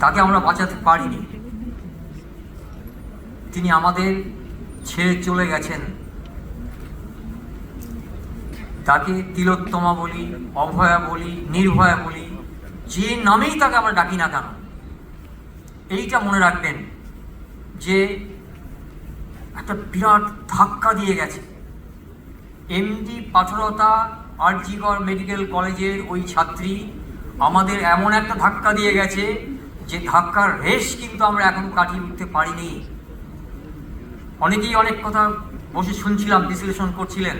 তাকে আমরা বাঁচাতে পারিনি। তিনি আমাদের ছেড়ে চলে গেছেন। তাকে তিলোত্তমা বলি, অভয়া বলি, নির্ভয়া বলি, যে নামেই তাকে আমরা ডাকি না কেন, এইটা মনে রাখবেন যে একটা বিরাট ধাক্কা দিয়ে গেছে। এমডি পাথরতা আরজিকর মেডিকেল কলেজের ওই ছাত্রী আমাদের এমন একটা ধাক্কা দিয়ে গেছে যে ধাক্কার রেশ কিন্তু আমরা এখনো কাটিয়ে উঠতে পারিনি। অনেকেই অনেক কথা বসে শুনছিলাম, বিশ্লেষণ করছিলেন।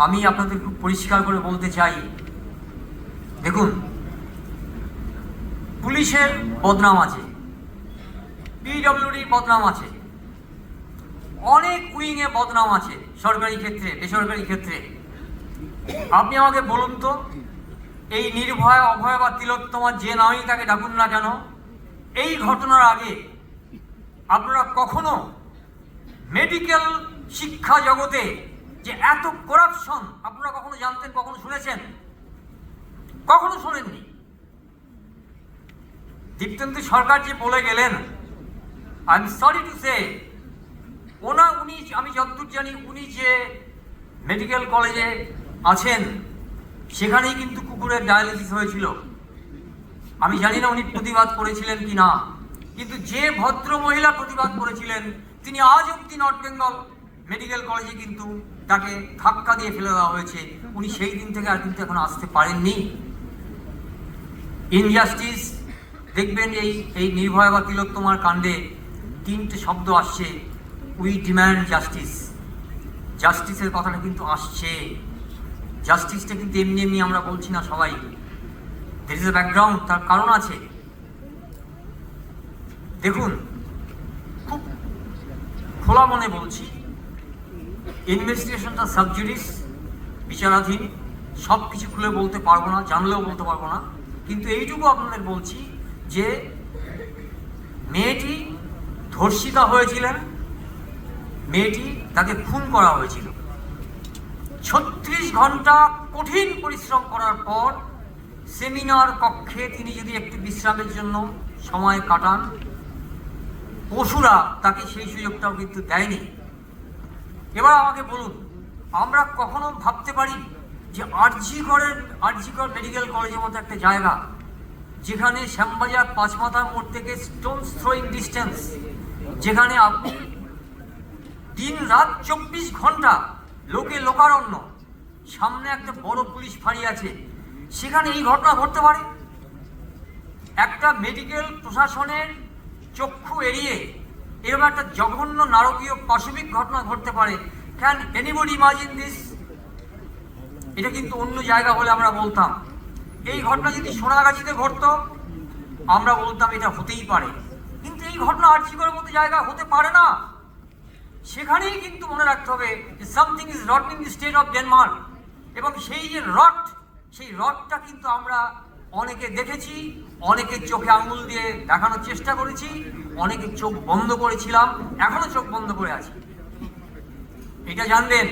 আমি আপনাদের খুব পরিষ্কার করে বলতে চাই, দেখুন, পুলিশের বদনাম আছে, পিডব্লিউডির বদনাম আছে, অনেক উইংয়ে বদনাম আছে, সরকারি ক্ষেত্রে, বেসরকারি ক্ষেত্রে। আপনি আমাকে বলুন তো, এই নির্ভয়া, অভয়া বা তিলোত্তমা যে নামেই তাকে ডাকুন না কেন, এই ঘটনার আগে আপনারা কখনো মেডিকেল শিক্ষা জগতে যে এত করাপশন আপনারা কখনো জানতেন, কখনো শুনেছেন? কখনো শোনেননি। দীপ্তেন্দু সরকার যে বলে গেলেন, I am sorry to say, উনি, আমি যতদূর জানি, উনি যে মেডিকেল কলেজে আছেন সেখানেই কিন্তু কুকুরের ডায়ালিসিস হয়েছিল। আমি জানি না উনি প্রতিবাদ করেছিলেন কি না, কিন্তু যে ভদ্র মহিলা প্রতিবাদ করেছিলেন তিনি আজ অব্দি নর্থ বেঙ্গল মেডিকেল কলেজে কিন্তু তাকে ধাক্কা দিয়ে ফেলে দেওয়া হয়েছে। উনি সেই দিন থেকে আর কিন্তু এখন আসতে পারেননি। ইনজাস্টিস, দেখবেন এই নির্ভয়া বা তিলোত্তমার কাণ্ডে 3টে শব্দ আসছে, উই ডিম্যান্ড জাস্টিস। জাস্টিসের কথাটা কিন্তু আসছে। জাস্টিসটা কিন্তু এমনি এমনি আমরা বলছি না সবাই, দের ইজ এ ব্যাকগ্রাউন্ড, তার কারণ আছে। দেখুন, খুব খোলা মনে বলছি, ইনভেস্টিগেশনটা সাবজুডিস, বিচারাধীন, সব কিছু খুলে বলতে পারবো না, জানলেও বলতে পারবো না, কিন্তু এইটুকু আপনাদের বলছি যে মেয়েটি ধর্ষিতা হয়েছিলেন, মেয়েটি, তাকে খুন করা হয়েছিল। 36 ঘন্টা কঠিন পরিশ্রম করার পর সেমিনার কক্ষে তিনি যদি একটু বিশ্রামের জন্য সময় কাটান, পশুরা তাকে সেই সুযোগটাও কিন্তু দেয়নি। এবার আমাকে বলুন, আমরা কখনো ভাবতে পারি যে আরজিকর মেডিকেল কলেজের মতো একটা জায়গা, যেখানে শ্যামবাজার পাঁচমাথা মোড় থেকে স্টোনস থ্রোয়িং ডিস্টেন্স, যেখানে আপনি দিন রাত 24 ঘন্টা লোকে লোকারণ্য, সামনে একটা বড় পুলিশ ফাঁড়ি আছে, সেখানে এই ঘটনা ঘটতে পারে? একটা মেডিকেল প্রশাসনের চক্ষু এড়িয়ে এরকম একটা জঘন্য নারকীয় পাশবিক ঘটনা ঘটতে পারে? Can anybody imagine this? এটা কিন্তু অন্য জায়গা হলে আমরা বলতাম। এই ঘটনা যদি সোনাগাছিতে ঘটতো আমরা বলতাম এটা হতেই পারে, কিন্তু এই ঘটনা আরজিকরের মতো জায়গা হতে পারে না। সেখানেই কিন্তু মনে রাখতে হবে যে something is rot in the state of Denmark. এবং সেই যে রট, সেই রটটা কিন্তু আমরা অনেকে দেখেছি, অনেকে চোখে আঙুল দিয়ে দেখানোর চেষ্টা করেছি, অনেকে চোখ বন্ধ করেছিলাম, এখনো চোখ বন্ধ করে আছি। এটা জানবেন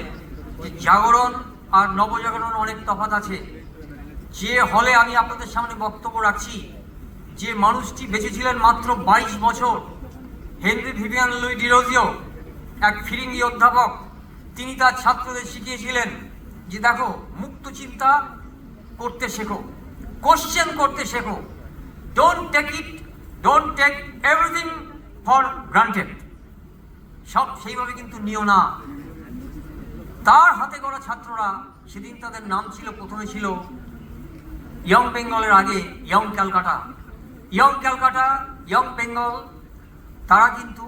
যে জাগরণ আর নবজাগরণ অনেক তফাৎ আছে। যে হলে আমি আপনাদের সামনে বক্তব্য রাখছি, যে মানুষটি বেঁচেছিলেন মাত্র 22 বছর, হেনরি ভিভিয়ান লুই ডিরোজিও, এক ফিরিঙ্গি অধ্যাপক, তিনি তার ছাত্রদের শিখিয়েছিলেন যে দেখো, মুক্ত চিন্তা করতে শেখো, কোশ্চেন করতে শেখো, don't take everything for granted, সব সেইভাবে কিন্তু নিও না। তার হাতে গড়া ছাত্ররা সেদিন, তাদের নাম ছিল, প্রথমে ছিল ইয়ং বেঙ্গলের আগে ইয়ং ক্যালকাটা, ইয়ং বেঙ্গল, তারা কিন্তু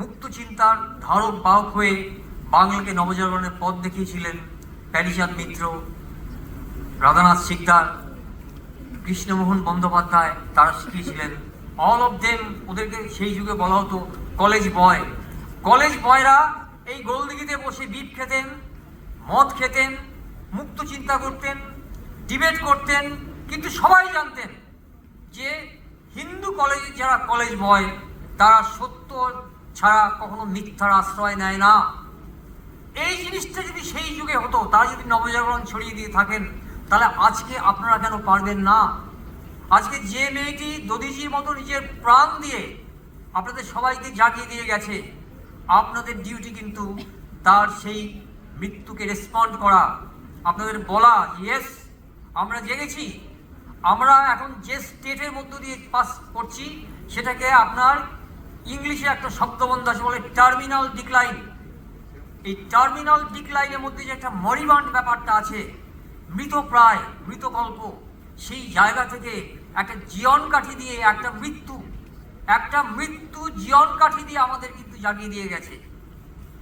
মুক্ত চিন্তার ধারক বাহক হয়ে বাংলাকে নবজাগরণের পথ দেখিয়েছিলেন। প্যারিচাঁদ মিত্র, রাধানাথ সিকদার, কৃষ্ণমোহন বন্দ্যোপাধ্যায়, তারা শিখিয়েছিলেন। অল অফ দেম, ওদেরকে সেই যুগে বলা হতো কলেজ বয়। কলেজ বয়রা এই গোলদিঘিতে বসে বিপ খেতেন, মদ খেতেন, মুক্ত চিন্তা করতেন, ডিবেট করতেন, কিন্তু সবাই জানতেন যে হিন্দু কলেজে যারা কলেজ বয় তারা সত্য ছাড়া কখনো মিথ্যার আশ্রয় নেয় না। এই জিনিসটা যদি সেই যুগে হতো, তারা যদি নবজাগরণ ছড়িয়ে দিয়ে থাকেন, তাহলে আজকে আপনারা কেন পারবেন না? আজকে যে মেয়েটি দধিজির মতো নিজের প্রাণ দিয়ে আপনাদের সবাইকে জাগিয়ে দিয়ে গেছে, আপনাদের ডিউটি কিন্তু তার সেই মৃত্যুকে রেসপন্ড করা, আপনাদের বলা ইয়েস আমরা জেগেছি, আমরা এখন যে স্টেটের মধ্য দিয়ে পাস করছি সেটাকে আপনার ইংলিশে একটা শব্দবন্ধ আছে বলে টার্মিনাল ডিক্লাইন। এই টার্মিনাল ডিক্লাইনের মধ্যে যে একটা মরিবান্ড ব্যাপারটা আছে, মৃতপ্রায় মৃতকল্প, সেই জায়গা থেকে একটা জীবন কাঠি দিয়ে একটা মৃত্যু জীবন কাঠি দিয়ে আমাদের কিন্তু জাগিয়ে দিয়ে গেছে।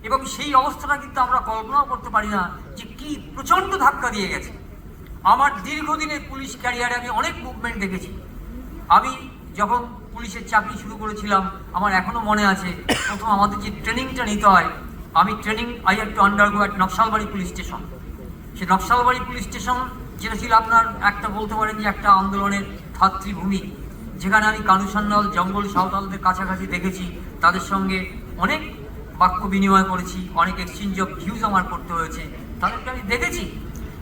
এবং সেই অবস্থাটা কিন্তু আমরা কল্পনাও করতে পারি না যে কি প্রচণ্ড ধাক্কা দিয়ে গেছে। আমার দীর্ঘদিনের পুলিশ ক্যারিয়ারে আমি অনেক মুভমেন্ট দেখেছি। আমি যখন পুলিশের চাকরি শুরু করেছিলাম, আমার এখনো মনে আছে প্রথম আমাদের যে ট্রেনিংটা নিতে হয়, I have to undergo at Naxalbari police station. Say Naxalbari police station যেটা ছিল আপনার একটা বলতে পারেন যে একটা আন্দোলনের ধাত্রীভূমি, যেখানে আমি কানু সান্যাল, জঙ্গল সাঁওতালদের কাছাকাছি দেখেছি, তাদের সঙ্গে অনেক বাক্য বিনিময় করেছি, অনেক এক্সচেঞ্জ অফ ভিউজ আমার করতে হয়েছে, তাদেরকে আমি দেখেছি।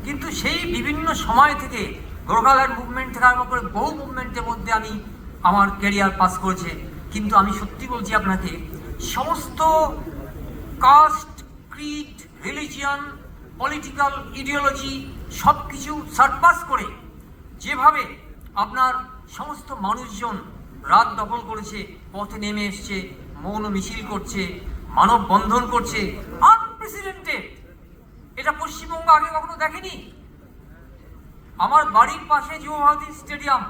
কিন্তু সেই বিভিন্ন সময় থেকে গোর্খাল্যান্ড মুভমেন্ট থেকে আরম্ভ করে বহু মুভমেন্টের মধ্যে আমি আমার ক্যারিয়ার পাস করেছে। কিন্তু আমি সত্যি বলছি আপনাকে, সমস্ত caste, creed, religion, political ideology সব কিছু সারপাস করে যেভাবে আপনার সমস্ত মানুষজন রাত দখল করেছে, পথে নেমে এসছে, মৌন মিছিল করছে, মানববন্ধন করছে, আনপ্রেসিডেন্টেড। এটা পশ্চিমবঙ্গ আগে কখনো দেখেনি। আমার বাড়ির পাশে যুব ভারতী স্টেডিয়াম,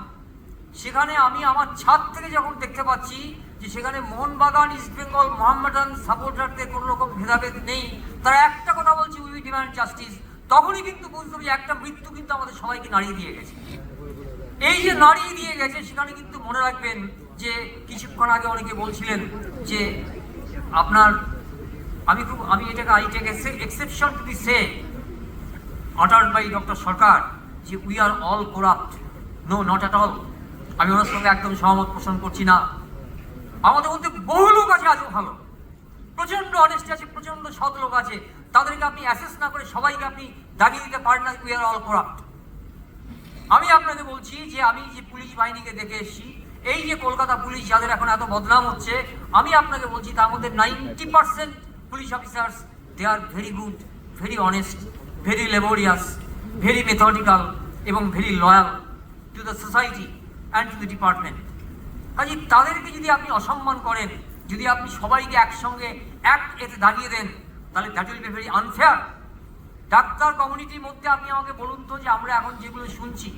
সেখানে আমি আমার ছাদ থেকে যখন দেখতে পাচ্ছি যে সেখানে মোহনবাগান, ইস্ট বেঙ্গল, মোহাম্মডান সাপোর্টারদের কোনো রকম ভেদাভেদ নেই, তারা একটা কথা বলছে উই ডিমান্ড জাস্টিস, তখনই কিন্তু বুঝতে হবে যে একটা মৃত্যু কিন্তু আমাদের সবাইকে নাড়িয়ে দিয়ে গেছে। এই যে নাড়িয়ে দিয়ে গেছে, সেখানে কিন্তু মনে রাখবেন যে কিছুক্ষণ আগে অনেকে বলছিলেন যে আপনার আমি এটাকে I take exception to be say uttered by doctor Sarkar যে we are all corrupt. No, not at all. আমি ওনার সঙ্গে একদম সহমত পোষণ করছি না। আমাদের মধ্যে বহু লোক আছে আজও ভালো, প্রচণ্ড অনেস্টি আছে, প্রচণ্ড সৎ লোক আছে, তাদেরকে আপনি অ্যাসেস না করে সবাইকে আপনি দাগিয়ে দিতে পারেন না উই আর অল করাপ্ট। আমি আপনাকে বলছি যে আমি যে পুলিশ বাহিনীকে দেখে এসেছি, এই যে কলকাতা পুলিশ যাদের এখন এত বদনাম হচ্ছে, আমি আপনাকে বলছি তার মধ্যে 90% police officers they are very good, very honest, very laborious, very methodical এবং very loyal to the society and to the department. কাজে তাদেরকে যদি আপনি অসম্মান করেন, যদি আপনি সবাইকে একসঙ্গে এতে দাঁড়িয়ে দেন, তাহলে that will be very unfair. Doctor কমিউনিটির মধ্যে আপনি আমাকে বলুন তো যে আমরা এখন যেগুলো শুনছি,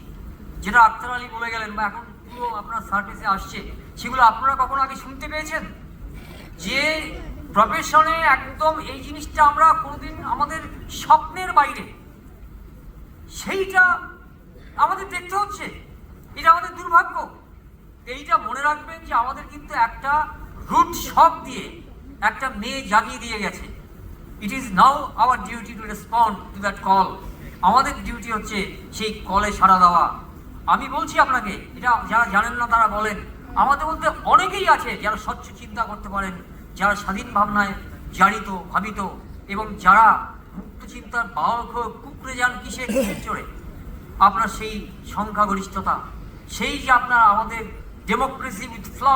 যেটা আক্তার আলী বলে গেলেন বা এখন পুরো আপনার সার্ভিসে আসছে, সেগুলো আপনারা কখনো আগে শুনতে পেয়েছেন? যে প্রফেশনে একদম এই জিনিসটা আমরা কোনোদিন আমাদের স্বপ্নের বাইরে, সেইটা আমাদের দেখতে হচ্ছে। এটা আমাদের দুর্ভাগ্য। এইটা মনে রাখবেন যে আমাদের কিন্তু একটা রুট শক দিয়ে একটা মেয়ে জাগিয়ে দিয়ে গেছে। It is now our duty to respond to that call. আমাদের ডিউটি হচ্ছে সেই কলে সাড়া দেওয়া। আমি বলছি আপনাকে, এটা যারা জানেন না তারা বলেন, আমাদের মধ্যে অনেকেই আছে যারা স্বচ্ছ চিন্তা করতে পারেন, যারা স্বাধীন ভাবনায় জারিত ভাবিত, এবং যারা মুক্ত চিন্তার বাহক কুকড়ে যান কিসের চড়ে। আপনার সেই সংখ্যাগরিষ্ঠতা, সেই যে আপনার আমাদের ডেমোক্রেসি উইথ ফ্ল,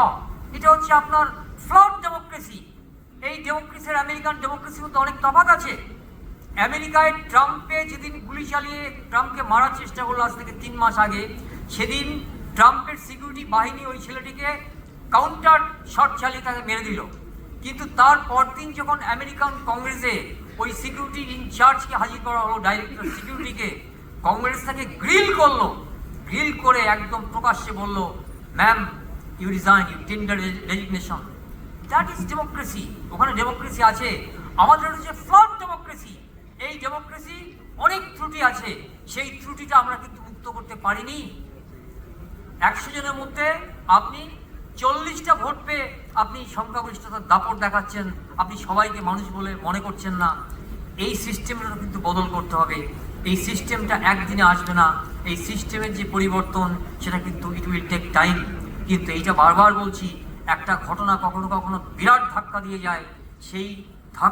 এটা হচ্ছে আপনার ফ্লড ডেমোক্রেসি। এই ডেমোক্রেসির আমেরিকান ডেমোক্রেসির মধ্যে অনেক তফাৎ আছে। আমেরিকায় ট্রাম্পে যেদিন গুলি চালিয়ে ট্রাম্পকে মারার চেষ্টা করলো আজ থেকে 3 মাস আগে, সেদিন ট্রাম্পের সিকিউরিটি বাহিনী ওই ছেলেটিকে কাউন্টার শট চালিয়ে তাকে মেরে দিল। কিন্তু তার পরদিন যখন আমেরিকান কংগ্রেসে ওই সিকিউরিটি ইনচার্জকে হাজির করা হলো, ডাইরেক্টর সিকিউরিটিকে, কংগ্রেস তাকে গ্রিল করলো, গ্রিল করে একদম প্রকাশ্যে বলল, ma'am you resign, you tender resignation. That is democracy. ওখানে ডেমোক্রেসি আছে। আমাদের হচ্ছে ফ্লড ডেমোক্রেসি। এই ডেমোক্রেসি অনেক ত্রুটি আছে, সেই ত্রুটিটা আমরা কিন্তু মুক্ত করতে পারিনি। 100 জনের মধ্যে আপনি 40টা ভোট পেয়ে আপনি সংখ্যাগরিষ্ঠতার দাপট দেখাচ্ছেন, আপনি সবাইকে মানুষ বলে মনে করছেন না। এই সিস্টেমটা কিন্তু বদল করতে হবে। এই সিস্টেমটা একদিনে আসবে না। এই সিস্টেমের যে পরিবর্তন, সেটা কিন্তু ইট উইল টেক টাইম। কিন্তু এইটা বারবার বলছি, একটা ঘটনা কখনো কখনো বিরাট ধাক্কা দিয়ে যায়, সেই